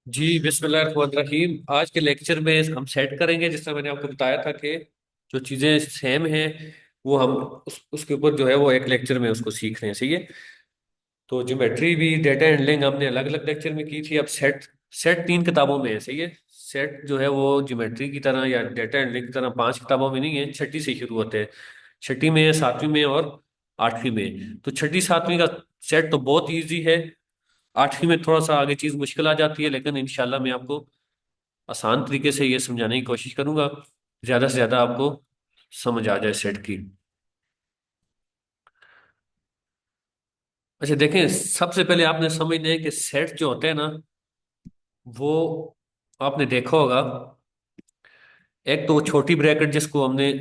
जी बिस्मिल्लाहिर्रहमानिर्रहीम। आज के लेक्चर में हम सेट करेंगे, जिस तरह मैंने आपको बताया था कि जो चीज़ें सेम हैं वो हम उसके ऊपर जो है वो एक लेक्चर में उसको सीख रहे हैं। सही है। तो ज्योमेट्री भी डेटा हैंडलिंग हमने अलग अलग लेक्चर में की थी। अब सेट सेट 3 किताबों में है। सही है। सेट जो है वो ज्योमेट्री की तरह या डेटा हैंडलिंग की तरह 5 किताबों में नहीं है, छठी से शुरू होते हैं। छठी में, सातवीं में और आठवीं में। तो छठी सातवीं का सेट तो बहुत ईजी है। आठवीं में थोड़ा सा आगे चीज मुश्किल आ जाती है, लेकिन इंशाल्लाह मैं आपको आसान तरीके से ये समझाने की कोशिश करूंगा, ज्यादा से ज्यादा आपको समझ आ जाए सेट की। अच्छा देखें, सबसे पहले आपने समझना है कि सेट जो होते हैं ना, वो आपने देखा होगा। एक तो छोटी ब्रैकेट जिसको हमने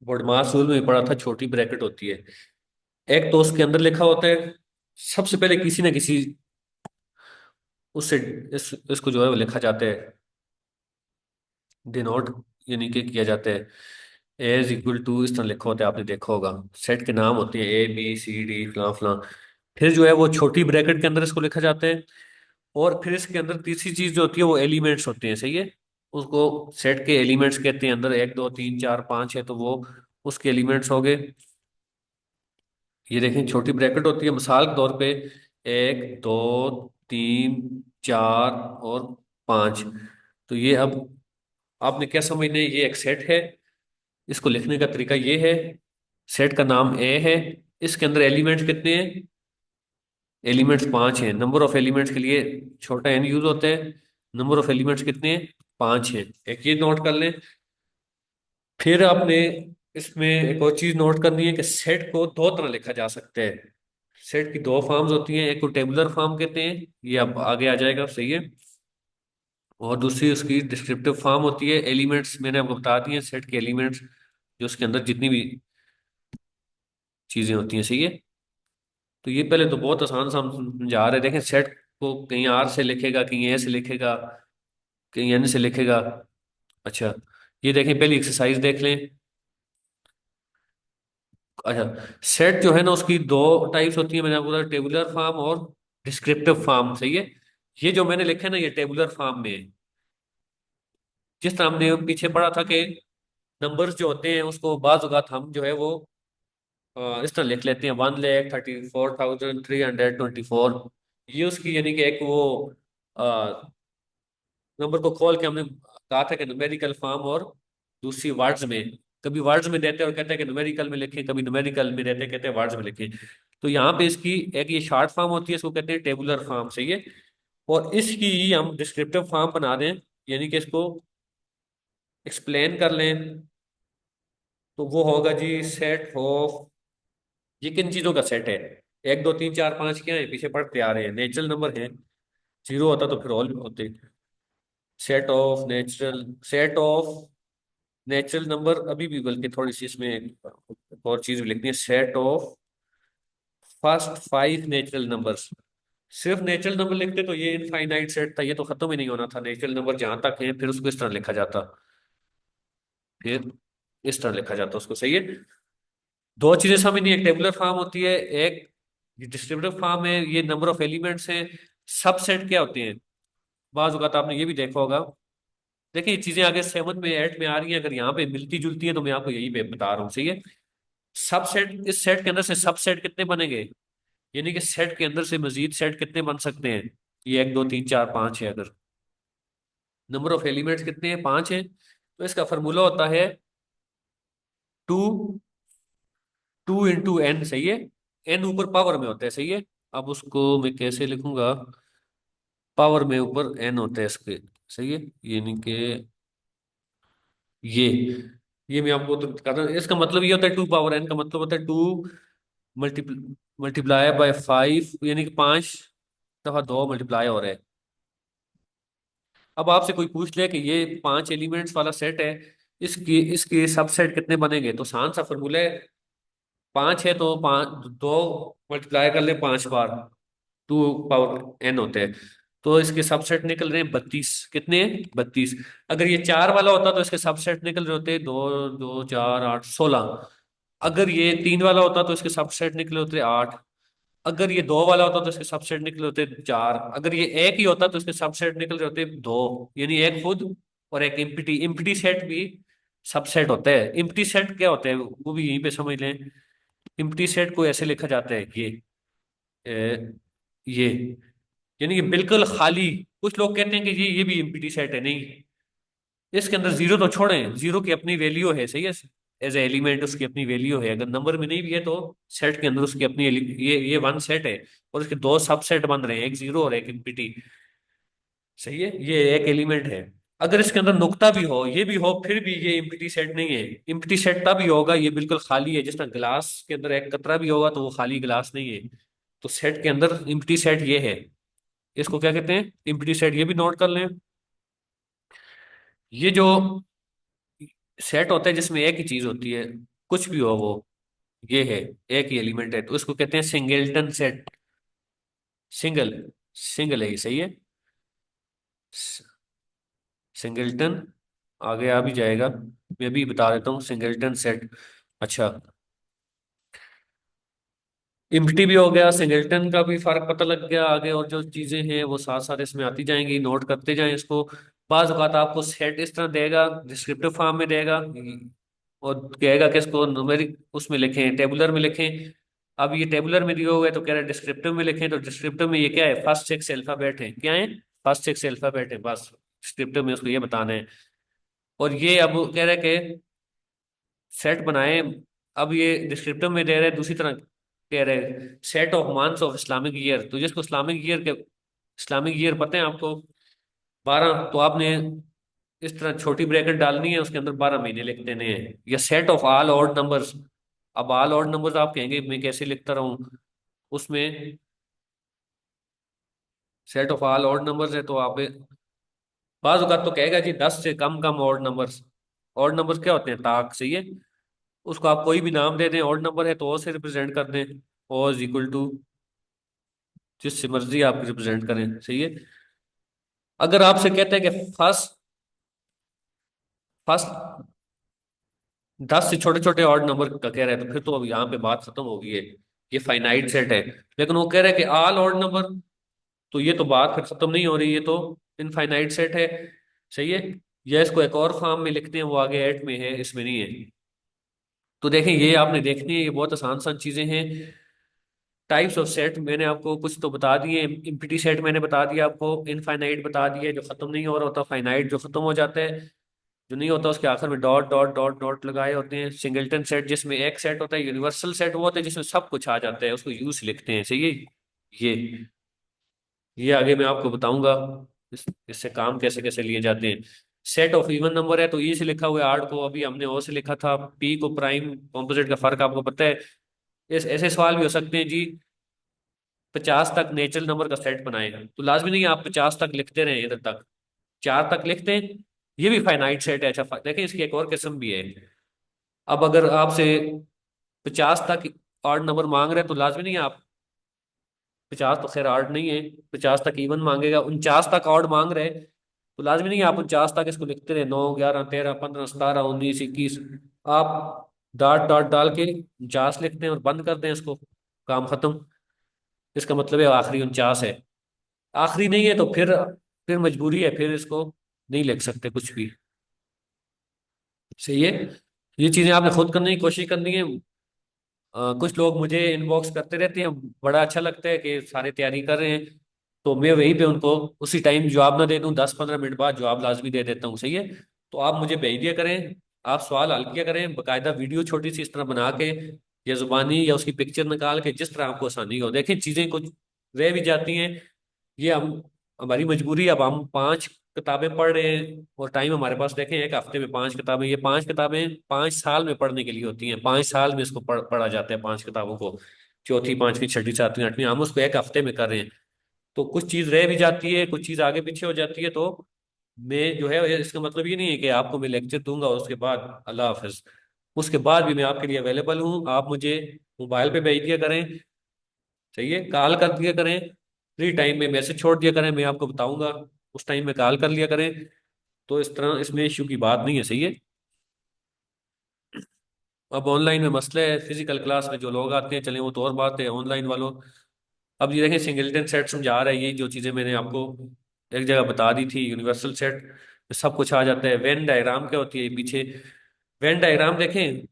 बॉडमास रूल में पढ़ा था, छोटी ब्रैकेट होती है। एक तो उसके अंदर लिखा होता है, सबसे पहले किसी न किसी उससे इसको जो है वो लिखा जाता है, डिनोट यानी कि किया जाता है। ए इज इक्वल टू, इस तरह लिखा होता है, आपने देखा होगा। सेट के नाम होते हैं ए बी सी डी फलां फलां। फिर जो है वो छोटी ब्रैकेट के अंदर इसको लिखा जाता है। और फिर इसके अंदर तीसरी चीज जो होती है वो एलिमेंट्स होते हैं। सही है। उसको सेट के एलिमेंट्स कहते हैं। अंदर एक दो तीन चार पांच है तो वो उसके एलिमेंट्स हो गए। ये देखें, छोटी ब्रैकेट होती है मिसाल के तौर पे, एक दो तीन चार और पांच। तो ये अब आपने क्या समझना है, ये एक सेट है। इसको लिखने का तरीका ये है। सेट का नाम ए है। इसके अंदर एलिमेंट्स कितने हैं? एलिमेंट्स 5 हैं। नंबर ऑफ एलिमेंट्स के लिए छोटा एन यूज होता है। नंबर ऑफ एलिमेंट्स कितने हैं? 5 हैं। एक ये नोट कर लें। फिर आपने इसमें एक और चीज नोट करनी है कि सेट को दो तरह लिखा जा सकता है। सेट की दो फॉर्म्स होती हैं, एक को टेबुलर फॉर्म कहते हैं, ये अब आगे आ जाएगा। सही है। और दूसरी उसकी डिस्क्रिप्टिव फॉर्म होती है। एलिमेंट्स मैंने आपको बता दिए, सेट के एलिमेंट्स जो उसके अंदर जितनी भी चीजें होती हैं। सही है। तो ये पहले तो बहुत आसान सा हम समझा रहे हैं। देखें, सेट को कहीं आर से लिखेगा, कहीं ए से लिखेगा, कहीं एन से लिखेगा। अच्छा, ये देखें, पहली एक्सरसाइज देख लें। अच्छा, सेट जो है ना उसकी दो टाइप्स होती है, मैंने आपको बताया, टेबुलर फॉर्म और डिस्क्रिप्टिव फॉर्म। सही है। ये जो मैंने लिखे ना, ये टेबुलर फॉर्म में है। जिस तरह हमने पीछे पढ़ा था कि नंबर्स जो होते हैं उसको बाज औक़ात हम जो है वो इस तरह लिख लेते हैं, 1,34,324। ये उसकी यानी कि एक वो नंबर को खोल के हमने कहा था कि न्यूमेरिकल फॉर्म और दूसरी वर्ड्स में। कभी वर्ड्स में देते हैं और कहते हैं कि न्यूमेरिकल में लिखें, कभी न्यूमेरिकल में देते हैं कहते हैं वर्ड्स में लिखें। तो यहाँ पे इसकी एक ये शॉर्ट फॉर्म होती है, इसको कहते हैं टेबुलर फॉर्म। सही है। और इसकी ही हम डिस्क्रिप्टिव फॉर्म बना दें, यानी कि इसको एक्सप्लेन कर लें, तो वो होगा जी सेट ऑफ। ये किन चीजों का सेट है? एक दो तीन चार पांच क्या है, पीछे पढ़ते आ रहे हैं, नेचुरल नंबर है। जीरो होता तो फिर ऑल होते। सेट ऑफ नेचुरल नंबर, अभी भी बल्कि थोड़ी सी इसमें एक और चीज भी लिखनी है, set of first 5 natural numbers. सिर्फ नेचुरल नंबर लिखते तो ये इनफाइनाइट सेट था, ये तो खत्म ही नहीं होना था। नेचुरल नंबर जहां तक है फिर उसको इस तरह लिखा जाता, फिर इस तरह लिखा जाता उसको। सही है। दो चीजें समझनी, एक टेबुलर फॉर्म होती है, एक डिस्क्रिप्टिव फॉर्म है। ये नंबर ऑफ एलिमेंट्स हैं। सबसेट क्या होते हैं? बाज़ औक़ात आपने ये भी देखा होगा। देखिए, ये चीजें आगे 7 में 8 में आ रही हैं, अगर यहाँ पे मिलती जुलती है तो मैं आपको यही बता रहा हूँ। सही है। सबसेट, इस सेट के अंदर से सबसेट कितने बनेंगे, यानी कि सेट के अंदर से मजीद सेट कितने बन सकते हैं? ये एक दो तीन चार पांच है। अगर नंबर ऑफ एलिमेंट्स कितने हैं, 5 है, तो इसका फॉर्मूला होता है 2, 2 इंटू एन। सही है। एन ऊपर पावर में होता है। सही है। अब उसको मैं कैसे लिखूंगा? पावर में ऊपर एन होता है इसके। सही है। यानी कि ये ये मैं आपको तो बता रहा हूं। इसका मतलब ये होता है 2 पावर एन का मतलब होता है 2 मल्टीप्लाई बाय 5, यानी कि 5 दफा 2 मल्टीप्लाई हो रहा है। अब आपसे कोई पूछ ले कि ये 5 एलिमेंट्स वाला सेट है, इसकी इसके सबसेट कितने बनेंगे, तो आसान सा फॉर्मूला है। 5 है तो 2 मल्टीप्लाई कर ले 5 बार, 2 पावर एन होते हैं। तो इसके सबसेट निकल रहे हैं 32। कितने? 32। अगर ये 4 वाला होता तो इसके सबसेट निकल रहे होते 2 2 4 8 16। अगर ये 3 वाला होता तो इसके सबसेट निकले होते 8। अगर ये दो वाला होता तो इसके सबसेट निकले होते चार, अगर ये एक ही होता तो इसके सबसेट निकल रहे होते दो, यानी एक खुद और एक इम्प्टी। इम्प्टी सेट भी सबसेट होता है। इम्प्टी सेट क्या होता है वो भी यहीं पे समझ लें। इम्प्टी सेट को ऐसे लिखा जाता है ए, ये यानी कि बिल्कुल खाली। कुछ लोग कहते हैं कि ये भी इम्प्टी सेट है, नहीं, इसके अंदर जीरो तो छोड़ें, जीरो की अपनी वैल्यू है, सही है, एज ए एलिमेंट उसकी अपनी वैल्यू है। अगर नंबर में नहीं भी है तो सेट के अंदर उसकी अपनी ये वन सेट है, और उसके दो सबसेट बन रहे हैं, एक जीरो और एक इम्प्टी, सही है, ये एक एलिमेंट है। अगर इसके अंदर नुक्ता भी हो, ये भी हो, फिर भी ये इम्प्टी सेट नहीं है। इम्प्टी सेट तब ही होगा ये बिल्कुल खाली है, जिस तरह ग्लास के अंदर एक कतरा भी होगा तो वो खाली ग्लास नहीं है। तो सेट के अंदर इम्प्टी सेट ये है, इसको क्या कहते हैं, इम्प्टी सेट, ये भी नोट कर लें। ये जो सेट होता है जिसमें एक ही चीज होती है, कुछ भी हो वो, ये है, एक ही एलिमेंट है, तो उसको कहते हैं सिंगलटन सेट। सिंगल, सिंगल है ये, सही है, सिंगलटन। आगे आ भी जाएगा, मैं भी बता देता हूँ सिंगलटन सेट। अच्छा, इम्प्टी भी हो गया, सिंगलटन का भी फर्क पता लग गया। आगे और जो चीजें हैं वो साथ साथ इसमें आती जाएंगी, नोट करते जाएं इसको। बाज औक़ात आपको सेट इस तरह देगा, डिस्क्रिप्टिव फॉर्म में देगा, और कहेगा कि इसको न्यूमेरिक उसमें लिखें, टेबुलर में लिखें। अब ये टेबुलर में दिए हुए तो कह रहा है डिस्क्रिप्टिव में लिखें, तो डिस्क्रिप्टिव में ये क्या है, फर्स्ट सिक्स अल्फाबेट है, क्या है, फर्स्ट सिक्स अल्फाबेट है, बस डिस्क्रिप्टिव में उसको ये बताना है। और ये अब कह रहा है कि सेट बनाए। अब ये डिस्क्रिप्टिव में दे रहे हैं, दूसरी तरह कह रहे हैं set of months of Islamic year, तो जिसको इस्लामिक ईयर के, इस्लामिक ईयर पता है आपको, 12, तो आपने इस तरह छोटी ब्रैकेट डालनी है, उसके अंदर 12 महीने लिख देने हैं। या set of all odd numbers. अब ऑल ऑड नंबर्स आप कहेंगे मैं कैसे लिखता रहूं, उसमें set of all odd numbers है तो आप, बाज़ औक़ात तो कहेगा जी 10 से कम कम ऑड नंबर्स। ऑड नंबर्स क्या होते हैं, ताक, सही है, उसको आप कोई भी नाम दे दें, ऑड नंबर है तो ओ से रिप्रेजेंट कर दें, ओ इज इक्वल टू, जिससे मर्जी आप रिप्रेजेंट करें, सही है। अगर आपसे कहते हैं कि फर्स्ट फर्स्ट 10 से छोटे छोटे ऑड नंबर का कह रहे हैं, तो फिर तो अब यहाँ पे बात खत्म हो गई है, ये फाइनाइट सेट है। लेकिन वो कह रहे हैं कि ऑल ऑड नंबर, तो ये तो बात फिर खत्म नहीं हो रही, ये तो इनफाइनाइट सेट है, सही है। या इसको एक और फॉर्म में लिखते हैं, वो आगे एट में है, इसमें नहीं है। तो देखें, ये आपने देखनी है, ये बहुत आसान आसान चीजें हैं। टाइप्स ऑफ सेट मैंने आपको कुछ तो बता दिए। इम्प्टी सेट मैंने बता दिया आपको, इनफाइनाइट बता दिया जो खत्म नहीं हो रहा होता, फाइनाइट जो खत्म हो जाता है, जो नहीं होता उसके आखिर में डॉट डॉट डॉट डॉट लगाए होते हैं। सिंगलटन सेट जिसमें एक सेट होता है, यूनिवर्सल सेट वो होता है जिसमें सब कुछ आ जाता है, उसको यूज लिखते हैं, सही है। ये ये आगे मैं आपको बताऊंगा इससे काम कैसे कैसे लिए जाते हैं। सेट ऑफ इवन नंबर है तो ई से लिखा हुआ है, आठ को अभी हमने ओ से लिखा था। पी को प्राइम कॉम्पोजिट का फर्क आपको पता है। ऐसे सवाल भी हो सकते हैं जी, 50 तक नेचुरल नंबर का सेट बनाएगा, तो लाजमी नहीं है आप 50 तक लिखते रहे, इधर तक 4 तक लिखते हैं, ये भी फाइनाइट सेट है। अच्छा, देखें इसकी एक और किस्म भी है। अब अगर आपसे 50 तक ऑड नंबर मांग रहे हैं तो लाजमी नहीं है आप, 50 तो खैर ऑड नहीं है, 50 तक इवन मांगेगा, 49 तक ऑड मांग रहे हैं, तो लाजमी नहीं है आप 49 तक इसको लिखते रहे, 9 11 13 15 17 19 21, आप डॉट डॉट डाल के 49 लिखते हैं और बंद कर दें इसको, काम खत्म। इसका मतलब है आखिरी 49 है। आखिरी नहीं है तो फिर मजबूरी है, फिर इसको नहीं लिख सकते कुछ भी, सही है। ये चीजें आपने खुद करने की कोशिश करनी है। कुछ लोग मुझे इनबॉक्स करते रहते हैं, बड़ा अच्छा लगता है कि सारे तैयारी कर रहे हैं, तो मैं वहीं पे उनको उसी टाइम जवाब ना दे दूं, 10 15 मिनट बाद जवाब लाजमी दे देता हूँ, सही है। तो आप मुझे भेज दिया करें, आप सवाल हल किया करें, बाकायदा वीडियो छोटी सी इस तरह बना के, या जुबानी या उसकी पिक्चर निकाल के, जिस तरह आपको आसानी हो। देखें चीजें कुछ रह भी जाती हैं, ये हम, हमारी मजबूरी है। अब हम 5 किताबें पढ़ रहे हैं और टाइम हमारे पास, देखें एक हफ्ते में 5 किताबें, ये 5 किताबें 5 साल में पढ़ने के लिए होती हैं, 5 साल में इसको पढ़ा जाता है 5 किताबों को, चौथी पांचवी छठी सातवीं आठवीं, हम उसको एक हफ्ते में कर रहे हैं। तो कुछ चीज रह भी जाती है, कुछ चीज आगे पीछे हो जाती है, तो मैं जो है, इसका मतलब ये नहीं है कि आपको मैं लेक्चर दूंगा और उसके बाद अल्लाह हाफिज, उसके बाद भी मैं आपके लिए अवेलेबल हूँ। आप मुझे मोबाइल पे भेज दिया करें, सही है, कॉल कर दिया करें, फ्री टाइम में मैसेज छोड़ दिया करें, मैं आपको बताऊंगा, उस टाइम में कॉल कर लिया करें। तो इस तरह इसमें इश्यू की बात नहीं है, सही है। अब ऑनलाइन में मसला है, फिजिकल क्लास में जो लोग आते हैं चले वो तो और बात है, ऑनलाइन वालों अब ये देखें सिंगलटन सेट समझा रहा है, ये जो चीजें मैंने आपको एक जगह बता दी थी, यूनिवर्सल सेट सब कुछ आ जाता है। वेन डायग्राम क्या होती है पीछे, वेन डायग्राम देखें,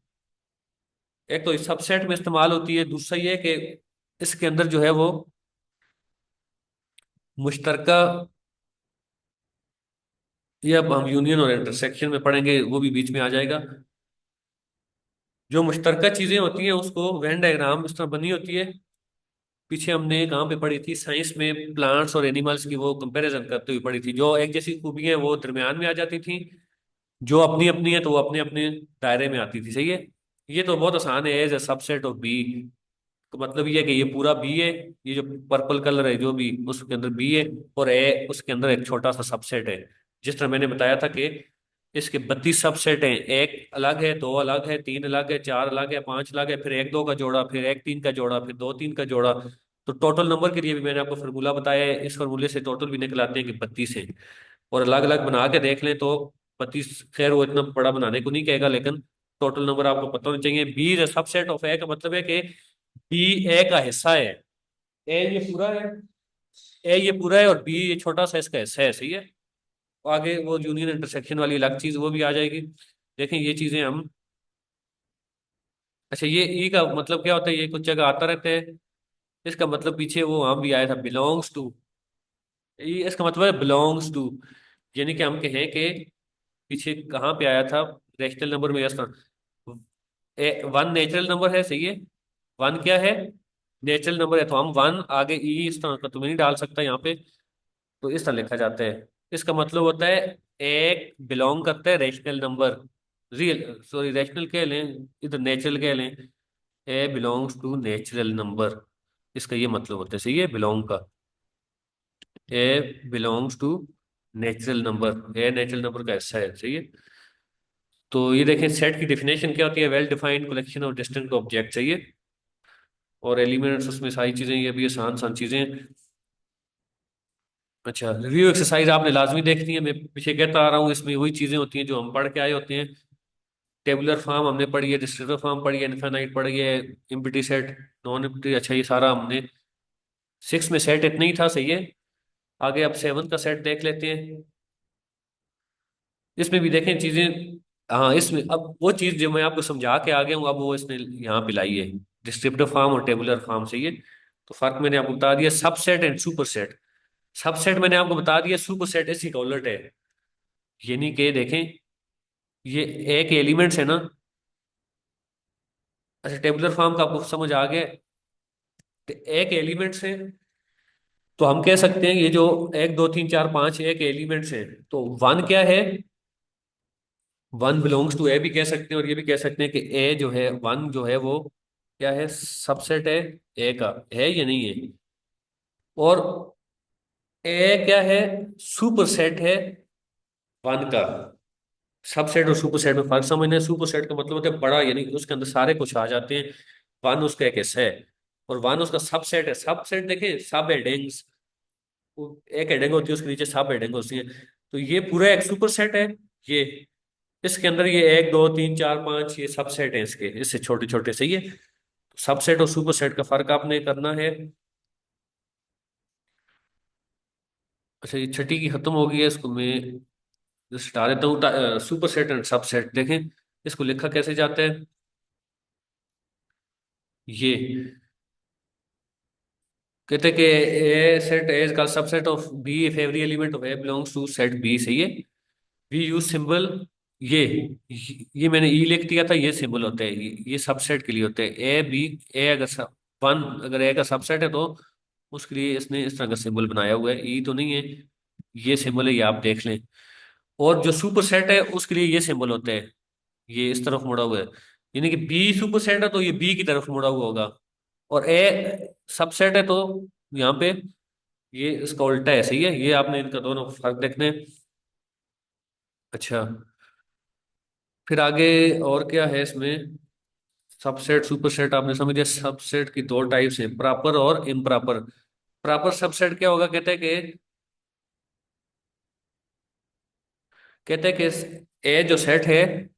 एक तो इस सबसेट में इस्तेमाल होती है, दूसरा ये है कि इसके अंदर जो है वो मुश्तरका, ये अब हम यूनियन और इंटरसेक्शन में पढ़ेंगे, वो भी बीच में आ जाएगा। जो मुश्तरका चीजें होती हैं उसको वेन डायग्राम इस तरह बनी होती है। पीछे हमने कहाँ पे पढ़ी थी साइंस में, प्लांट्स और एनिमल्स की वो कंपैरिजन करते हुए पढ़ी थी, जो एक जैसी खूबियां वो दरमियान में आ जाती थी, जो अपनी अपनी है तो वो अपने अपने दायरे में आती थी, सही है। ये तो बहुत आसान है, as A subset of B, तो मतलब ये है कि ये पूरा बी है, ये जो पर्पल कलर है जो भी उसके अंदर बी है, और ए उसके अंदर एक छोटा सा सबसेट है। जिस तरह मैंने बताया था कि इसके 32 सबसेट हैं, एक अलग है, दो अलग है, तीन अलग है, चार अलग है, पांच अलग है, फिर एक दो का जोड़ा, फिर एक तीन का जोड़ा, फिर दो तीन का जोड़ा। तो टोटल नंबर के लिए भी मैंने आपको फार्मूला बताया है, इस फार्मूले से टोटल भी निकल आते हैं कि 32 है। और अलग अलग बना के देख लें तो 32, खैर वो इतना बड़ा बनाने को नहीं कहेगा, लेकिन टोटल नंबर आपको पता होना चाहिए। बी इज सबसेट ऑफ ए का मतलब है कि बी ए का हिस्सा है, ए ये पूरा है, ए ये पूरा है और बी ये छोटा सा इसका हिस्सा है, सही है। आगे वो यूनियन इंटरसेक्शन वाली अलग चीज वो भी आ जाएगी। देखें ये चीजें हम, अच्छा ये ई का मतलब क्या होता है, ये कुछ जगह आता रहता है, इसका मतलब पीछे वो वहां भी आया था, बिलोंग्स टू। ई इसका मतलब है बिलोंग्स टू, यानी कि हम कहें कि पीछे कहाँ पे आया था, रैशनल नंबर में, यस, वन नेचुरल नंबर है, सही है। वन क्या है, नेचुरल नंबर है, तो हम वन आगे ई इस तरह का तुम्हें नहीं डाल सकता यहाँ पे, तो इस तरह लिखा जाता है। इसका मतलब होता है एक बिलोंग करता है rational number, real sorry rational कह लें, इधर नेचुरल कह लें, a belongs to natural number, इसका ये मतलब होता है, सही है, बिलोंग का। A belongs to natural number, a natural number का हिस्सा है, सही है। तो ये देखें सेट की डेफिनेशन क्या होती है, well defined collection of distinct object, चाहिए, और एलिमेंट्स उसमें सारी चीजें, ये भी आसान आसान चीजें हैं। अच्छा रिव्यू एक्सरसाइज आपने लाजमी देखनी है, मैं पीछे कहता आ रहा हूँ, इसमें वही चीजें होती हैं जो हम पढ़ के आए होते हैं। टेबुलर फॉर्म हमने पढ़ी है, डिस्क्रिप्टिव फॉर्म पढ़ी है, इनफाइनाइट पढ़ी है, एम्प्टी सेट, नॉन एम्प्टी, अच्छा ये सारा हमने, सिक्स में सेट इतना ही था, सही है। आगे अब सेवन का सेट देख लेते हैं। इसमें भी देखें चीजें, हाँ इसमें अब वो चीज जो मैं आपको समझा के आ गया हूँ, अब वो इसने यहाँ पे लाई है, डिस्क्रिप्टिव फॉर्म और टेबुलर फॉर्म, सही है। तो फर्क मैंने आपको बता दिया, सबसेट एंड सुपरसेट। सबसेट मैंने आपको बता दिया, सुपरसेट इसी का उलट है, यानी कि देखें ये एक एलिमेंट्स है ना। अच्छा टेबुलर फॉर्म का आपको समझ आ गया, तो एक एलिमेंट्स है, तो हम कह सकते हैं ये जो एक दो तीन चार पांच एक एलिमेंट्स है, तो वन क्या है, वन बिलोंग्स टू ए भी कह सकते हैं, और ये भी कह सकते हैं कि ए जो है, वन जो है वो क्या है, सबसेट है ए का, है या नहीं है। और ए क्या है, सुपरसेट है वन का। सबसेट और सुपरसेट में फर्क समझना है, सुपरसेट का मतलब होता है बड़ा, यानी उसके अंदर सारे कुछ आ जाते हैं, वन उसका एक हिस्सा है, और वन उसका सबसेट है। सबसेट देखें, सब हेडिंग्स, एक हेडिंग होती है उसके नीचे सब हेडिंग होती है, तो ये पूरा एक सुपरसेट है। ये इसके अंदर ये एक दो तीन चार पांच ये सबसेट है इसके, इससे छोटे छोटे, सही है। सबसेट और सुपरसेट का फर्क आपने करना है। अच्छा ये छठी की खत्म हो गई है, इसको मैं जस्ट हटा देता हूँ। सुपरसेट एंड सबसेट देखें, इसको लिखा कैसे जाता है, ये कहते हैं कि ए सेट ए का subset of B if every element of A belongs to set B, सही है। वी यूज सिंबल, ये ये मैंने ई लिख दिया था, ये सिंबल होते हैं, ये सबसेट के लिए होते हैं, ए बी, ए अगर वन अगर ए का सबसेट है तो उसके लिए इसने इस तरह का सिंबल बनाया हुआ है, ई तो नहीं है, ये सिंबल है, ये आप देख लें। और जो सुपर सेट है उसके लिए ये सिंबल होते हैं, ये इस तरफ मुड़ा हुआ है, यानी कि बी सुपर सेट है तो ये बी की तरफ मुड़ा हुआ होगा, और ए सबसेट है तो यहाँ पे ये इसका उल्टा है, सही है। ये आपने इनका दोनों फर्क देखने हैं। अच्छा फिर आगे और क्या है इसमें, सबसेट सुपरसेट आपने समझ लिया। सबसेट की दो टाइप्स हैं, प्रॉपर और इम्प्रॉपर। प्रॉपर सबसेट क्या होगा, कहते हैं कि ए जो सेट है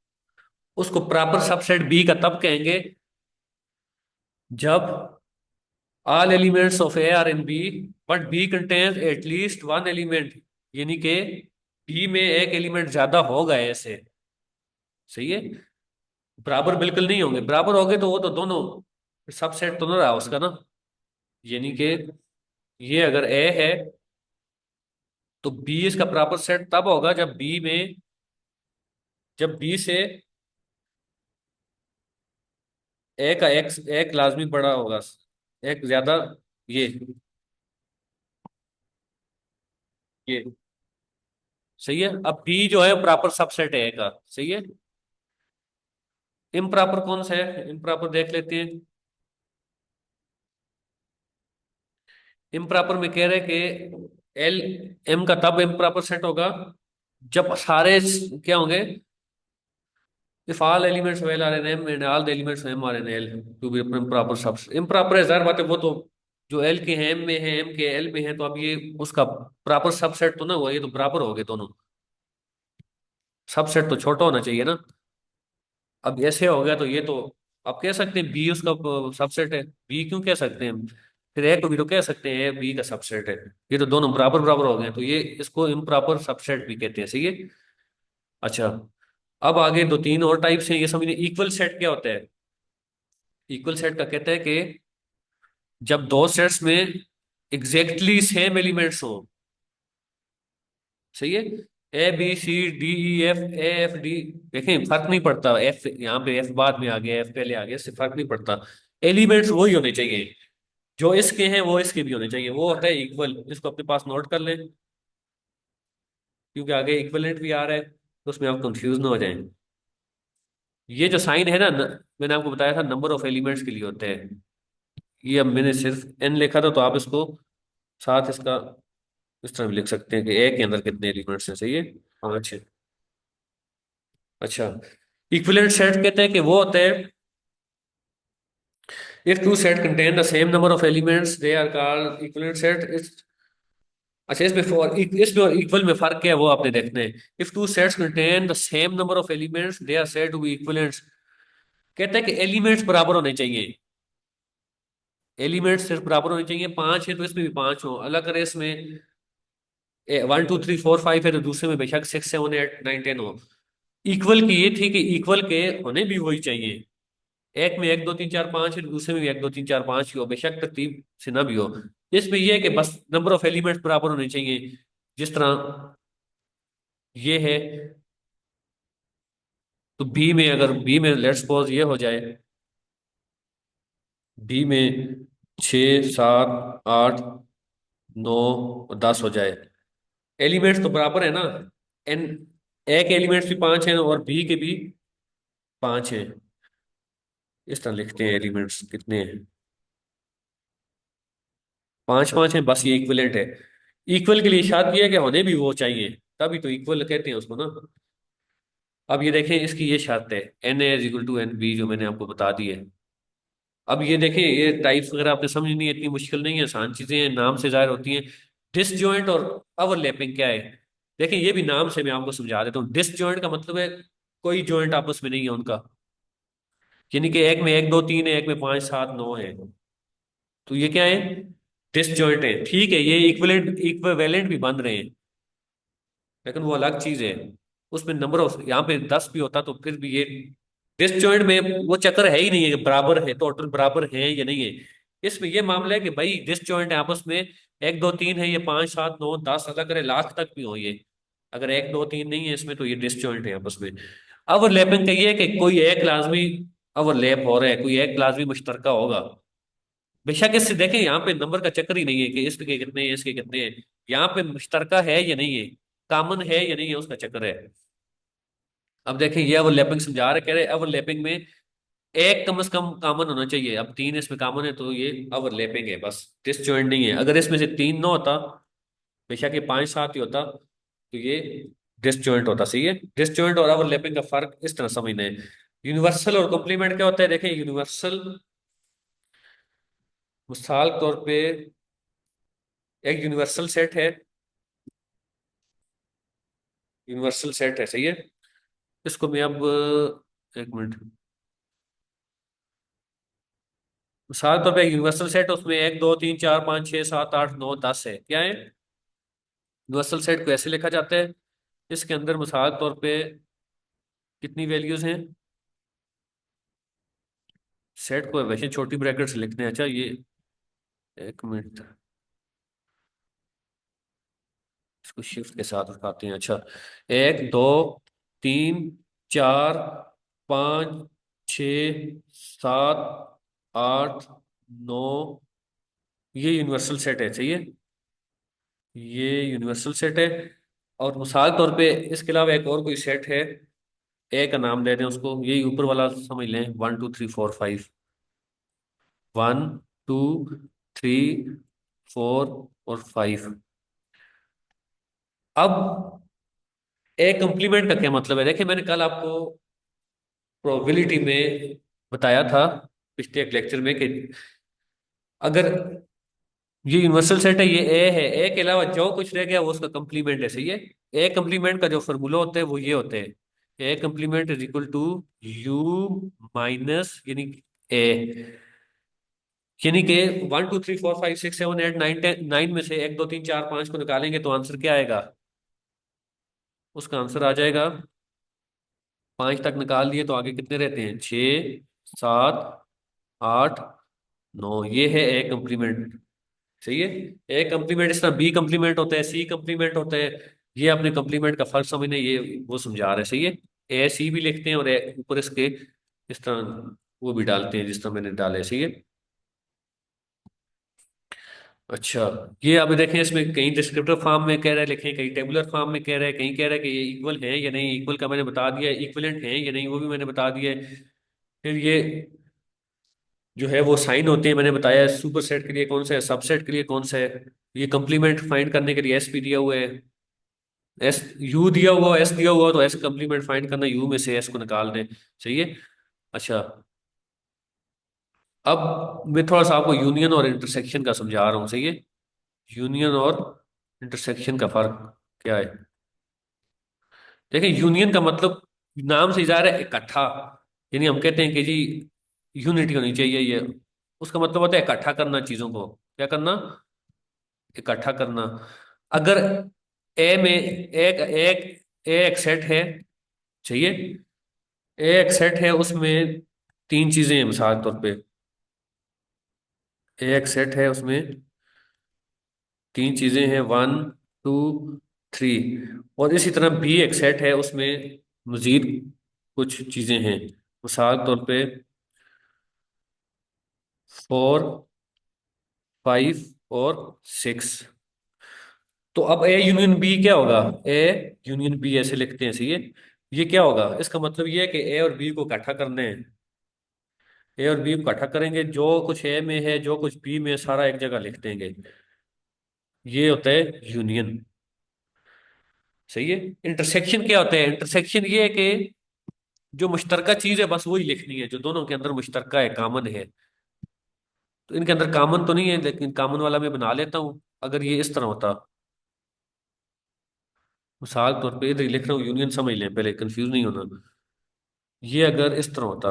उसको प्रॉपर सबसेट बी का तब कहेंगे जब all elements of A are in B, but B contains at least one element, यानी कि बी में एक एलिमेंट ज्यादा होगा ऐसे। सही है। बराबर बिल्कुल नहीं होंगे, बराबर होंगे तो वो तो दोनों सबसेट तो ना रहा उसका ना। यानी कि ये अगर ए है तो बी इसका प्रॉपर सेट तब होगा जब बी में, जब बी से ए का एक लाजमी बड़ा होगा, एक ज्यादा। ये ये सही है। अब बी जो है प्रॉपर सबसेट है ए का। सही है। इम्प्रॉपर कौन सा है, इम्प्रॉपर देख लेते हैं। इम्प्रॉपर में कह रहे हैं कि एल एम का तब इम्प्रॉपर सेट होगा जब सारे क्या होंगे, if all elements of L are N M and all the elements of M are N L to be improper सब। इम्प्रॉपर है, जाहिर बात है वो तो जो एल के हैं एम में है, एम के एल में है, तो अब ये उसका प्रॉपर सबसेट तो ना हुआ, ये तो बराबर हो गए दोनों। सबसेट तो छोटा होना चाहिए ना। अब ऐसे हो गया तो ये तो आप कह सकते हैं बी उसका सबसेट है। बी क्यों कह सकते हैं हम? फिर ए को भी तो कह सकते हैं ए बी का सबसेट है। ये तो दोनों बराबर बराबर हो गए, तो ये इसको इम्प्रॉपर सबसेट भी कहते हैं। सही है। अच्छा, अब आगे दो तीन और टाइप्स हैं ये समझिए। इक्वल सेट क्या होता है? इक्वल सेट का कहता है कि जब दो सेट्स में एग्जैक्टली सेम एलिमेंट्स हो। सही है। A B C D E F, A F D, देखें फर्क नहीं पड़ता, एफ यहाँ पे एफ बाद में आ गया, एफ पहले आ गया, इससे फर्क नहीं पड़ता। एलिमेंट्स वही होने चाहिए, जो इसके हैं वो इसके भी होने चाहिए, वो होता है इक्वल। इसको अपने पास नोट कर लें, क्योंकि आगे इक्वलेंट भी आ रहा है तो उसमें आप कंफ्यूज ना हो जाएं। ये जो साइन है ना, मैंने आपको बताया था नंबर ऑफ एलिमेंट्स के लिए होते हैं। ये अब मैंने सिर्फ एन लिखा था, तो आप इसको साथ इसका इस तरह भी लिख सकते हैं कि ए के अंदर कितने एलिमेंट्स हैं। सही है। 5 है। अच्छा, इक्विवेलेंट सेट कहते हैं कि वो होता है if two set contain the same number of elements they are called equivalent set is। अच्छा, इसमें इसमें और इक्वल में फर्क क्या है वो आपने देखना है। If two sets contain the same number of elements they are said to be equivalents. कहता है कि एलिमेंट्स बराबर होने चाहिए। एलिमेंट्स सिर्फ बराबर होने चाहिए, 5 है तो इसमें भी 5 हो। अलग करें इसमें 1 2 3 4 5 है तो दूसरे में बेशक 6 7 8 9 10 हो। इक्वल की ये थी कि इक्वल के होने भी वही चाहिए। एक में 1 2 3 4 5 है, दूसरे में भी 1 2 3 4 5 ही हो, बेशक तरतीब से ना भी हो। इसमें यह है कि बस नंबर ऑफ एलिमेंट्स बराबर होने चाहिए। जिस तरह ये है, तो बी में, अगर बी में लेट्स सपोज ये हो जाए, बी में 6 7 8 9 10 हो जाए, एलिमेंट्स तो बराबर है ना। एन ए के एलिमेंट्स भी 5 हैं और बी के भी 5 हैं। इस तरह लिखते हैं एलिमेंट्स कितने हैं, 5 5 हैं, बस ये इक्विवेलेंट है। इक्वल के लिए शर्त ये है कि होने भी वो चाहिए, तभी तो इक्वल कहते हैं उसको ना। अब ये देखें, इसकी ये शर्त है N A is equal to N B, जो मैंने आपको बता दी है। अब ये देखें, ये टाइप्स वगैरह आपने समझ नहीं है, इतनी मुश्किल नहीं है, आसान चीजें हैं, नाम से जाहिर होती हैं। डिसजॉइंट और ओवरलैपिंग क्या है? देखें, ये भी नाम से मैं आपको समझा देता हूँ। डिसजॉइंट का मतलब है कोई जॉइंट आपस में नहीं है उनका, यानी कि एक में 1 2 3 है, एक में 5 7 9 है, तो ये क्या है? डिसजॉइंट है। ठीक है, ये इक्विवेलेंट इक्विवेलेंट भी बन रहे हैं, लेकिन वो अलग चीज है। उसमें नंबर ऑफ यहाँ पे 10 भी होता तो फिर भी ये डिसजॉइंट में वो चक्कर है ही नहीं है कि बराबर है, टोटल बराबर है या नहीं है। इसमें ये मामला है कि भाई डिसजॉइंट है आपस में, 1 2 3 है, ये 5 7 9 10 अलग करे, लाख तक भी हो ये। अगर 1 2 3 नहीं है इसमें तो ये डिसजॉइंट है आपस में। ओवरलैपिंग का ये है कि कोई एक लाजमी ओवरलैप हो रहा है, कोई एक लाजमी मुश्तरका होगा। बेशक इससे देखें, यहाँ पे नंबर का चक्कर ही नहीं है कि इसके कितने हैं इसके कितने हैं, यहाँ पे मुश्तरका है या नहीं है, कॉमन है या नहीं है, उसका चक्कर है। अब देखें, ये ओवरलैपिंग समझा रहे, कह रहे ओवरलैपिंग में एक कम से कम कॉमन होना चाहिए। अब 3 इसमें कॉमन है तो ये ओवरलैपिंग है, बस डिसजॉइंट नहीं है। अगर इसमें से 3 ना होता, बेशक ये 5 7 ही होता, तो ये डिसजॉइंट होता। सही है। डिसजॉइंट और ओवरलैपिंग का फर्क इस तरह समझना है। यूनिवर्सल और कॉम्प्लीमेंट क्या होता है? देखें, यूनिवर्सल मिसाल के तौर पे एक यूनिवर्सल सेट है, यूनिवर्सल सेट है। सही है। इसको मैं अब एक मिनट, मिसाल तौर पे यूनिवर्सल सेट, उसमें 1 2 3 4 5 6 7 8 9 10 है, क्या है? यूनिवर्सल सेट को ऐसे लिखा जाता है, इसके अंदर मिसाल तौर पे कितनी वैल्यूज हैं? सेट को वैसे छोटी ब्रैकेट से लिखते हैं। अच्छा ये, एक मिनट, इसको शिफ्ट के साथ उठाते हैं। अच्छा, 1 2 3 4 5 6 7 8 9, ये यूनिवर्सल सेट है, सही है। ये यूनिवर्सल सेट है। और मिसाल तौर पे इसके अलावा एक और कोई सेट है, ए का नाम दे दें उसको, ये ऊपर वाला समझ लें, 1 2 3 4 5, 1 2 3 4 और 5। अब ए कंप्लीमेंट का क्या मतलब है? देखिए, मैंने कल आपको प्रोबेबिलिटी में बताया था, पिछले एक लेक्चर में, कि अगर ये यूनिवर्सल सेट है, ये ए के अलावा जो कुछ रह गया वो उसका कंप्लीमेंट है, सही है। ए कंप्लीमेंट का जो फॉर्मूला होता है वो ये होते हैं, A complement is equal to U minus, A, यानी कि 1 2 3 4 5 6 7 8 9 10, 9 में से 1 2 3 4 5 को निकालेंगे तो आंसर क्या आएगा? उसका आंसर आ जाएगा, 5 तक निकाल दिए तो आगे कितने रहते हैं? 6 7 8 9, ये है ए कंप्लीमेंट, सही है। ए कंप्लीमेंट, इस तरह बी कंप्लीमेंट होता है, सी कंप्लीमेंट होता है। ये अपने कंप्लीमेंट का फर्क समझने, ये वो समझा रहे हैं, सही है। ए सी भी लिखते हैं और ऊपर इसके इस तरह वो भी डालते हैं जिस तरह मैंने डाले, सही है। अच्छा, ये अभी देखें, इसमें कहीं डिस्क्रिप्टिव फॉर्म में कह रहा है लिखें, कहीं टेबुलर फॉर्म में कह रहा है, कहीं कह रहा है कि ये इक्वल है या नहीं। इक्वल का मैंने बता दिया, इक्विवेलेंट है या नहीं वो भी मैंने बता दिया है। फिर ये जो है वो साइन होते हैं, मैंने बताया सुपर सेट के लिए कौन सा है, सबसेट के लिए कौन सा है। ये कंप्लीमेंट फाइंड करने के लिए एस पी दिया हुआ है, एस यू दिया हुआ, एस दिया हुआ, तो एस कंप्लीमेंट फाइंड करना, यू में से एस को निकाल दें, सही है। अच्छा, अब मैं थोड़ा सा आपको यूनियन और इंटरसेक्शन का समझा रहा हूँ, सही है। यूनियन और इंटरसेक्शन का फर्क क्या है? देखिए, यूनियन का मतलब नाम से ज़ाहिर है इकट्ठा, यानी हम कहते हैं कि जी यूनिटी होनी चाहिए, ये उसका मतलब होता है इकट्ठा करना चीज़ों को। क्या करना? इकट्ठा करना। अगर ए में एक एक ए एक सेट है, चाहिए, ए एक सेट है, उसमें तीन चीजें हैं, मिसाल तौर पे ए एक सेट है, उसमें तीन चीजें हैं, 1 2 3। और इसी तरह बी एक सेट है, उसमें मजीद कुछ चीजें हैं, मिसाल तौर पे 4 5 और 6। तो अब ए यूनियन बी क्या होगा? ए यूनियन बी ऐसे लिखते हैं, सही है। ये क्या होगा? इसका मतलब ये है कि ए और बी को इकट्ठा करने हैं। ए और बी को इकट्ठा करेंगे, जो कुछ ए में है जो कुछ बी में है, सारा एक जगह लिख देंगे। ये होता है यूनियन, सही है। इंटरसेक्शन क्या होता है? इंटरसेक्शन ये है कि जो मुश्तरका चीज है बस वही लिखनी है, जो दोनों के अंदर मुश्तरका है, कॉमन है। तो इनके अंदर कॉमन तो नहीं है, लेकिन कॉमन वाला मैं बना लेता हूँ। अगर ये इस तरह होता, मिसाल तौर पे इधर ही लिख रहा हूँ, यूनियन समझ लें पहले, कंफ्यूज नहीं होना। ये अगर इस तरह होता,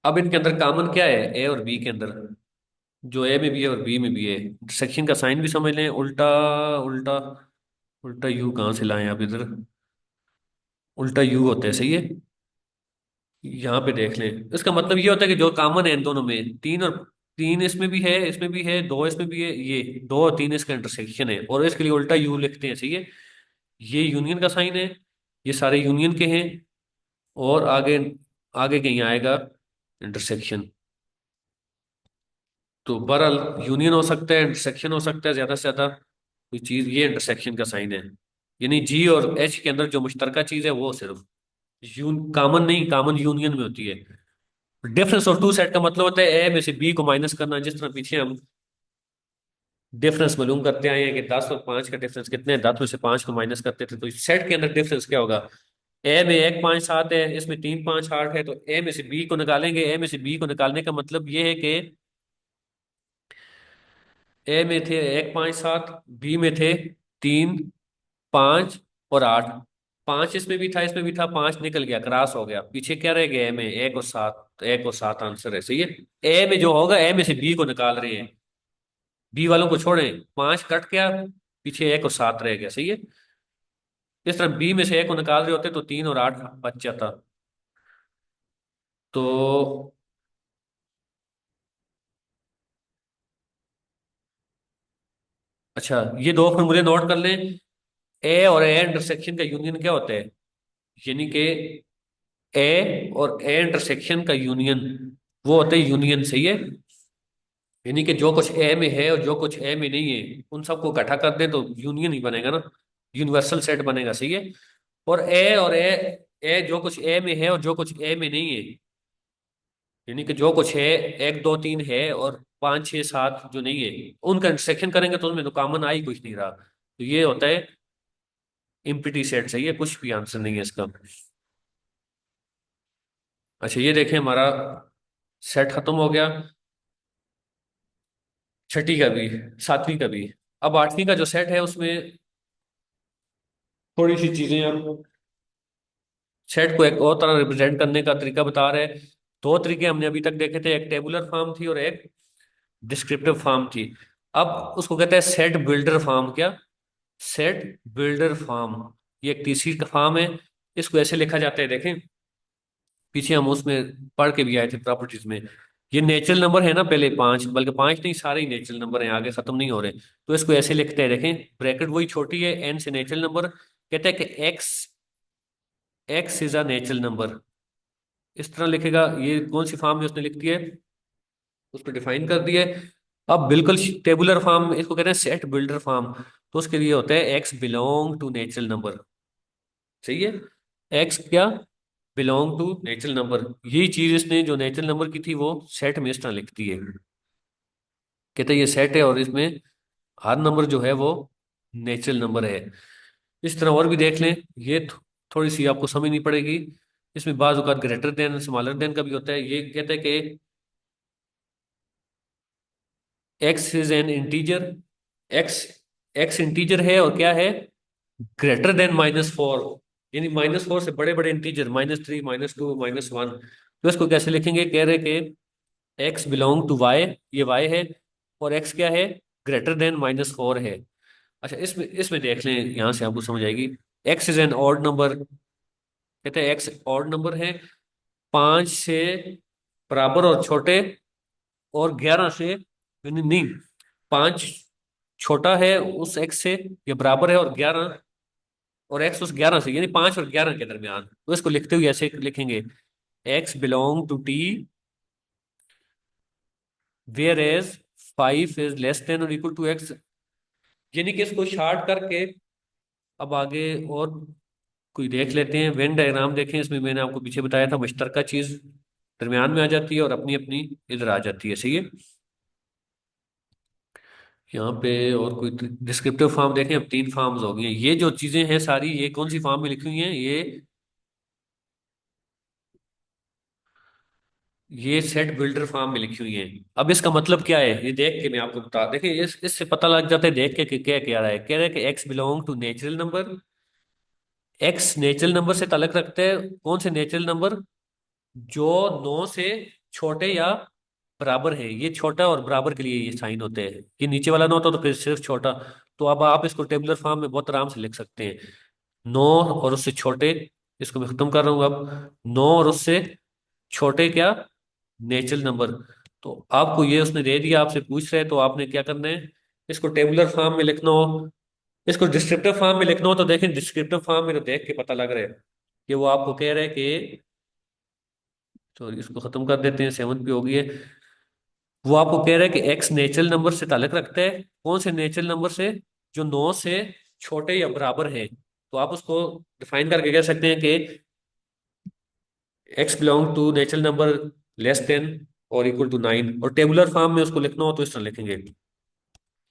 अब इनके अंदर कॉमन क्या है ए और बी के अंदर? जो ए में भी है और बी में भी है। इंटरसेक्शन का साइन भी समझ लें, उल्टा उल्टा, उल्टा यू कहाँ से लाएं आप इधर? उल्टा यू होता है, सही है। यहाँ पे देख लें, इसका मतलब ये होता है कि जो कॉमन है इन दोनों में, तीन और तीन इसमें भी है, इसमें भी है, दो इसमें भी है, ये दो और तीन इसका इंटरसेक्शन है, और इसके लिए उल्टा यू लिखते हैं, सही है। ये यूनियन का साइन है, ये सारे यूनियन के हैं। और आगे, आगे कहीं आएगा इंटरसेक्शन। तो बहरहाल यूनियन हो सकता है, इंटरसेक्शन हो सकता है, ज्यादा से ज्यादा कोई चीज, ये इंटरसेक्शन का साइन है। यानी जी और एच के अंदर जो मुश्तरका चीज है वो सिर्फ कॉमन नहीं, कॉमन यूनियन में होती है। डिफरेंस ऑफ टू सेट का मतलब होता है ए में से बी को माइनस करना, जिस तरह पीछे हम डिफरेंस मालूम करते आए हैं कि 10 और 5 का डिफरेंस कितने हैं, 10 में से 5 को माइनस करते थे, तो सेट के अंदर डिफरेंस क्या होगा? ए में 1 5 7 है, इसमें 3 5 8 है, तो ए में से बी को निकालेंगे। ए में से बी को निकालने का मतलब ये है कि ए में थे 1 5 7, बी में थे 3 5 और 8। पांच इसमें भी था, इसमें भी था, पांच निकल गया, क्रॉस हो गया, पीछे क्या रह गया? ए में एक और सात, तो एक और सात आंसर है, सही है। ए में जो होगा, ए में से बी को निकाल रहे हैं, बी वालों को छोड़ें, पांच कट गया, पीछे एक और सात रह गया, सही है। इस तरह बी में से एक को निकाल रहे होते तो तीन और आठ बच जाता। तो अच्छा, ये दो फॉर्मूले नोट कर लें। ए और ए इंटरसेक्शन का यूनियन क्या होता है? यानी कि ए और ए इंटरसेक्शन का यूनियन, वो होता है यूनियन, सही है। यानी कि जो कुछ ए में है और जो कुछ ए में नहीं है, उन सबको इकट्ठा कर दें तो यूनियन ही बनेगा ना, यूनिवर्सल सेट बनेगा, सही है। और ए जो कुछ ए में है और जो कुछ ए में नहीं है, यानी कि जो कुछ है, एक दो तीन है और पाँच छः सात जो नहीं है, उनका इंटरसेक्शन करेंगे तो उनमें तो कॉमन आ ही कुछ नहीं रहा, तो ये होता है इम्प्टी सेट, सही है, कुछ भी आंसर नहीं है इसका। अच्छा, ये देखें, हमारा सेट खत्म हो गया, छठी का भी, सातवीं का भी। अब आठवीं का जो सेट है उसमें थोड़ी सी चीजें हम सेट को एक और तरह रिप्रेजेंट करने का तरीका बता रहे हैं। दो तरीके हमने अभी तक देखे थे, एक टेबुलर फॉर्म थी और एक डिस्क्रिप्टिव फॉर्म थी। अब उसको कहते हैं सेट बिल्डर फॉर्म। क्या? Set builder form. ये एक तीसरी का फॉर्म है। इसको ऐसे लिखा जाता है, देखें, पीछे हम उसमें पढ़ के भी आए थे प्रॉपर्टीज में। ये नेचुरल नंबर है ना, पहले पांच, बल्कि पांच नहीं, सारे ही नेचुरल नंबर हैं, आगे खत्म नहीं हो रहे। तो इसको ऐसे लिखते हैं, देखें, ब्रैकेट वही छोटी है, एन से नेचुरल नंबर, कहते हैं कि x, x is a natural number, इस तरह लिखेगा। ये कौन सी फॉर्म में उसने लिख दी है, उसको डिफाइन कर दिया है। अब बिल्कुल टेबुलर फॉर्म, इसको कहते हैं सेट बिल्डर फॉर्म। तो उसके लिए होता है X belong to natural number, सही है। एक्स क्या? Belong to natural number. यही चीज इसने जो नेचुरल नंबर की थी वो सेट में इस तरह लिखती है, कहते हैं ये सेट है और इसमें हर नंबर जो है वो नेचुरल नंबर है। इस तरह और भी देख लें, ये थोड़ी सी आपको समझनी पड़ेगी। इसमें बाज औक़ात ग्रेटर देन स्मॉलर देन का भी होता है। ये कहते हैं कि x is an integer, x, x integer है और क्या है, ग्रेटर देन -4, यानी -4 से बड़े बड़े इंटीजर, -3, -2, -1। तो इसको कैसे लिखेंगे? कह रहे कि एक्स बिलोंग टू वाई, ये वाई है, और एक्स क्या है, ग्रेटर देन -4 है। अच्छा, इसमें इसमें देख लें, यहां से आपको समझ आएगी। X is an odd number, कहते हैं एक्स ऑड नंबर है, पांच से बराबर और छोटे, और 11 से, नहीं नहीं, पांच छोटा है उस एक्स से, ये बराबर है, और 11, और एक्स उस 11 से, यानी 5 और 11 के दरमियान। तो इसको लिखते हुए ऐसे लिखेंगे, X belong to T whereas 5 is less than और इक्वल टू एक्स। यानी कि इसको शार्ट करके अब आगे और कोई देख लेते हैं। वेन डायग्राम देखें, इसमें मैंने आपको पीछे बताया था, मुश्तरका चीज दरमियान में आ जाती है और अपनी अपनी इधर आ जाती है, सही है। यहाँ पे और कोई डिस्क्रिप्टिव फॉर्म देखें, अब तीन फॉर्म्स हो गई हैं। ये जो चीजें हैं सारी, ये कौन सी फॉर्म में लिखी हुई हैं? ये सेट बिल्डर फॉर्म में लिखी हुई है। अब इसका मतलब क्या है, ये देख के मैं आपको बता, देखिए इससे पता लग जाता है देख के कि क्या कह रहा है। कह रहा है कि X belong to natural number, X natural number से ताल्लुक रखते हैं, कौन से नेचुरल नंबर, जो 9 से छोटे या बराबर है। ये छोटा और बराबर के लिए ये साइन होते हैं, ये नीचे वाला ना होता तो फिर सिर्फ छोटा। तो अब आप इसको टेबुलर फॉर्म में बहुत आराम से लिख सकते हैं, 9 और उससे छोटे, इसको मैं खत्म कर रहा हूँ अब, 9 और उससे छोटे क्या, नेचुरल नंबर। तो आपको ये उसने दे दिया, आपसे पूछ रहे हैं, तो आपने क्या करना है, इसको टेबुलर फॉर्म में लिखना हो, इसको डिस्क्रिप्टिव फॉर्म में लिखना हो, तो देखें डिस्क्रिप्टिव फॉर्म में तो देख के पता लग रहा है कि वो आपको कह रहे हैं कि, तो इसको खत्म कर देते हैं, 7 पे हो गई है। वो आपको कह रहा है कि एक्स नेचुरल नंबर से ताल्लुक रखता है, कौन से नेचुरल नंबर से, जो 9 से छोटे या बराबर है। तो आप उसको डिफाइन करके कह सकते हैं कि X belong to natural number less than और इक्वल टू 9। और टेबुलर फॉर्म में उसको लिखना हो तो इस तरह लिखेंगे,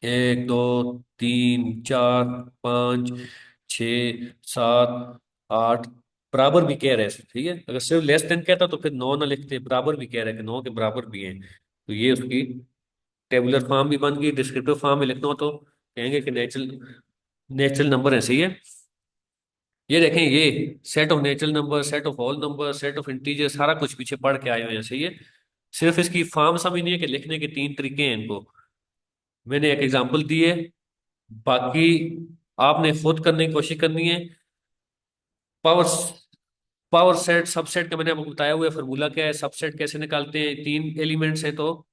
एक दो तीन चार पाँच छ सात आठ, बराबर भी कह रहे हैं, ठीक है। अगर सिर्फ लेस देन कहता तो फिर 9 ना लिखते, बराबर भी कह रहे हैं कि 9 के बराबर भी हैं। तो ये उसकी टेबुलर फॉर्म भी बन गई। डिस्क्रिप्टिव फॉर्म में लिखना हो तो कहेंगे कि नेचुरल, नेचुरल नंबर है, सही है। ये देखें, ये set of natural number, set of whole number, set of integer, सारा कुछ पीछे पढ़ के आए हुए हैं, सही है। सिर्फ इसकी फॉर्म समझनी है कि लिखने के तीन तरीके हैं इनको। मैंने एक एग्जांपल दी है, बाकी आपने खुद करने की कोशिश करनी है। पावर पावर सेट सबसेट का मैंने आपको बताया हुआ है, फार्मूला क्या है, सबसेट कैसे निकालते हैं। तीन एलिमेंट्स हैं तो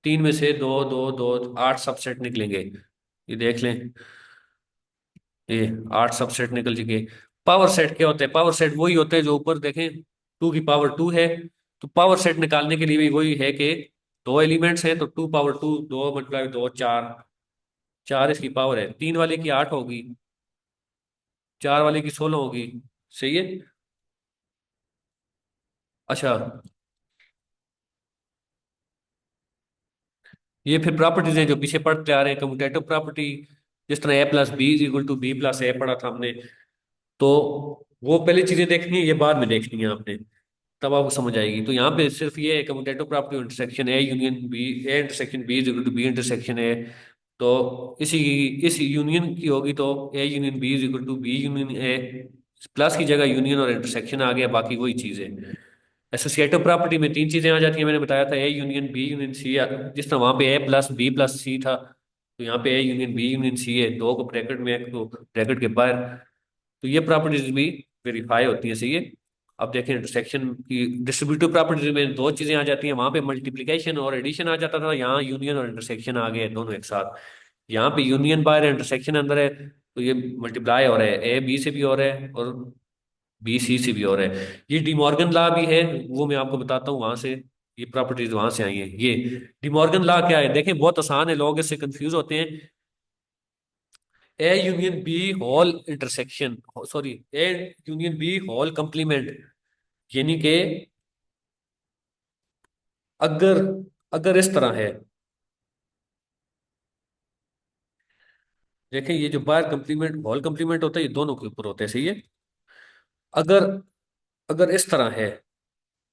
तीन में से दो दो दो, आठ सबसेट निकलेंगे। ये देख लें, ये आठ सबसेट निकल चुके। पावर सेट क्या होता है? पावर सेट वही होता है जो ऊपर देखें, टू की पावर टू है। तो पावर सेट निकालने के लिए भी वही है कि दो एलिमेंट्स हैं तो टू पावर टू, दो मल्टीप्लाई दो चार, चार इसकी पावर है। तीन वाले की आठ होगी, चार वाले की 16 होगी, सही है। अच्छा, ये फिर प्रॉपर्टीज हैं जो पीछे पढ़ते आ रहे हैं, कम्यूटेटिव प्रॉपर्टी। जिस तरह a plus b is equal to b plus a पढ़ा था हमने, तो वो पहले चीजें देखनी है, ये बाद में देखनी है आपने, तब आपको समझ आएगी। तो यहाँ पे सिर्फ ये commutative property intersection A union B, A intersection B is equal to B intersection A. तो इसी इस यूनियन की होगी तो A union B is equal to B union A, plus की जगह यूनियन और इंटरसेक्शन आ गया, बाकी वही चीज है। एसोसिएटिव प्रॉपर्टी में तीन चीजें आ जाती हैं, मैंने बताया था, A union B union C. जिस तरह वहां पे A plus B plus C था, तो यहाँ पे A union B union C है, दो को ब्रैकेट में, एक को ब्रैकेट के बाहर। तो ये प्रॉपर्टीज भी वेरीफाई होती है, सही है। अब देखें इंटरसेक्शन की डिस्ट्रीब्यूटिव प्रॉपर्टीज में दो चीजें आ जाती हैं, वहां पे मल्टीप्लिकेशन और एडिशन आ जाता था, यहाँ यूनियन और इंटरसेक्शन आ गए दोनों एक साथ। यहाँ पे यूनियन बाहर है, इंटरसेक्शन अंदर है, तो ये मल्टीप्लाई हो रहा है, ए बी से भी हो रहा है और बी सी से भी हो रहा है। ये डिमॉर्गन लॉ भी है, वो मैं आपको बताता हूँ वहां से, ये प्रॉपर्टीज वहां से आई है। ये डिमॉर्गन लॉ क्या है? देखें बहुत आसान है, लोग इससे कंफ्यूज होते हैं। A union B whole intersection, sorry, A union B whole complement, यानी कि अगर अगर इस तरह है, देखें ये जो बार कंप्लीमेंट होल कंप्लीमेंट होता है, ये दोनों के ऊपर होता है, सही है। अगर अगर इस तरह है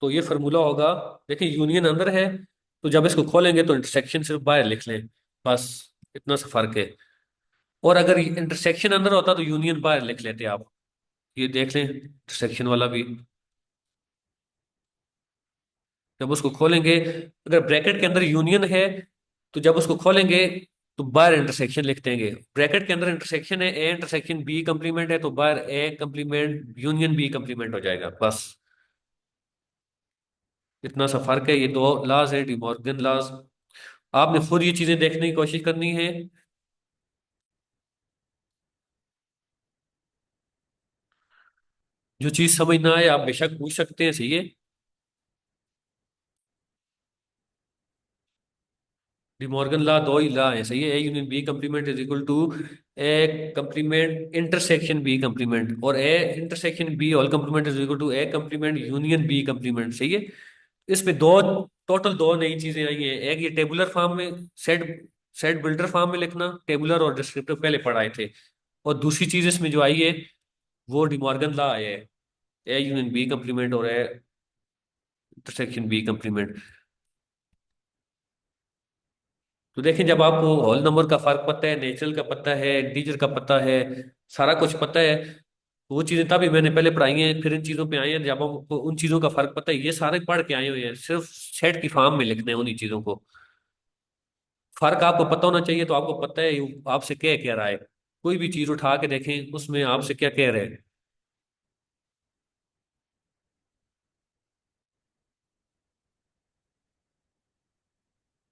तो ये फार्मूला होगा, देखिए यूनियन अंदर है, तो जब इसको खोलेंगे तो इंटरसेक्शन सिर्फ बाहर लिख लें, बस इतना सा फर्क है। और अगर इंटरसेक्शन अंदर होता तो यूनियन बाहर लिख लेते आप। ये देख लें इंटरसेक्शन वाला भी, जब उसको खोलेंगे, अगर ब्रैकेट के अंदर यूनियन है तो जब उसको खोलेंगे तो बाहर इंटरसेक्शन लिख देंगे। ब्रैकेट के अंदर इंटरसेक्शन है, ए इंटरसेक्शन बी कंप्लीमेंट है, तो बाहर ए कंप्लीमेंट यूनियन बी कंप्लीमेंट हो जाएगा, बस इतना सा फर्क है। ये दो लॉज है डिमॉर्गन लॉज। आपने खुद ये चीजें देखने की कोशिश करनी है। जो चीज समझ ना आए आप बेशक पूछ सकते हैं, सही है। डिमॉर्गन लॉ दो ही लॉ है, सही है। A union B complement is equal to A complement intersection B complement, और A intersection B whole complement is equal to A complement union B complement, सही है। इसमें दो, टोटल दो नई चीजें आई हैं। एक ये टेबुलर फॉर्म में, सेट सेट बिल्डर फॉर्म में लिखना, टेबुलर और डिस्क्रिप्टिव पहले पढ़ाए थे। और दूसरी चीज इसमें जो आई है वो डिमॉर्गन लॉ आया है, ए यूनियन बी कंप्लीमेंट और ए इंटरसेक्शन बी कंप्लीमेंट। तो देखें, जब आपको होल नंबर का फर्क पता है, नेचुरल का पता है, इंटीजर का पता है, सारा कुछ पता है, तो वो चीजें तभी मैंने पहले पढ़ाई हैं, फिर इन चीजों पे आई हैं। जब आपको उन चीजों का फर्क पता है, ये सारे पढ़ के आए हुए हैं, सिर्फ सेट की फॉर्म में लिखने हैं उन्हीं चीजों को। फर्क आपको पता होना चाहिए, तो आपको पता है ये आपसे क्या कह रहा है। कोई भी चीज उठा के देखें उसमें आपसे क्या कह रहे हैं।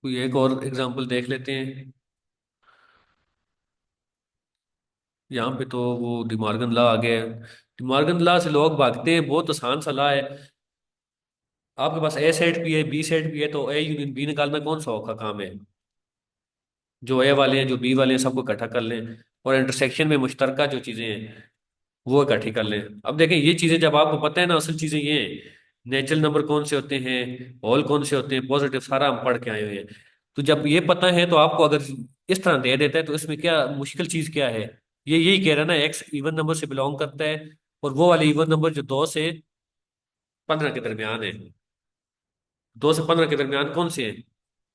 कोई एक और एग्जांपल देख लेते हैं। यहाँ पे तो वो डिमॉर्गन लॉ आ गया है। डिमॉर्गन लॉ से लोग भागते हैं, बहुत आसान सा लॉ है। आपके पास ए सेट भी है, बी सेट भी है, तो ए यूनियन बी निकालना कौन सा औखा काम है? जो ए वाले हैं जो बी वाले हैं सबको इकट्ठा कर लें, और इंटरसेक्शन में मुश्तरका जो चीजें हैं वो इकट्ठी कर लें। अब देखें ये चीजें जब आपको पता है ना, असल चीजें ये हैं, नेचुरल नंबर कौन से होते हैं, होल कौन से होते हैं, पॉजिटिव, सारा हम पढ़ के आए हुए हैं। तो जब ये पता है तो आपको अगर इस तरह दे देता है तो इसमें क्या मुश्किल चीज क्या है? ये यही कह रहा है ना, एक्स इवन नंबर से बिलोंग करता है, और वो वाले इवन नंबर जो 2 से 15 के दरमियान है। 2 से 15 के दरमियान कौन से हैं?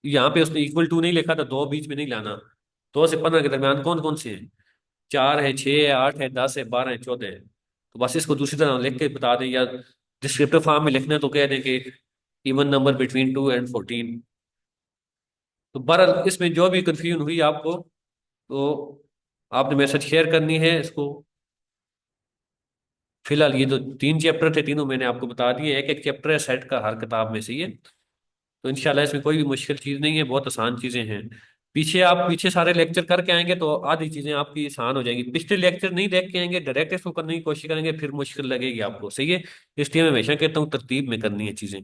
यहाँ पे उसने इक्वल टू नहीं लिखा था, दो बीच में नहीं लाना। 2 से 15 के दरमियान कौन कौन से हैं? 4 है, 6 है, 8 है, 10 है, 12 है, 14 है। तो बस इसको दूसरी तरह लिख के बता दें, या डिस्क्रिप्टिव फॉर्म में लिखना है तो कह दें कि इवन नंबर बिटवीन 2 and 14। तो बहरहाल इसमें जो भी कंफ्यूजन हुई आपको, तो आपने मेरे साथ शेयर करनी है इसको। फिलहाल ये जो 3 चैप्टर थे, तीनों मैंने आपको बता दिए। एक एक चैप्टर है सेट का हर किताब में से ये। तो इंशाल्लाह इसमें कोई भी मुश्किल चीज़ नहीं है, बहुत आसान चीज़ें हैं। पीछे सारे लेक्चर करके आएंगे तो आधी चीज़ें आपकी आसान हो जाएंगी। पिछले लेक्चर नहीं देख के आएंगे, डायरेक्ट इसको करने की कोशिश करेंगे, फिर मुश्किल लगेगी आपको। सही है, इसलिए मैं हमेशा कहता हूँ तरतीब में करनी है चीज़ें।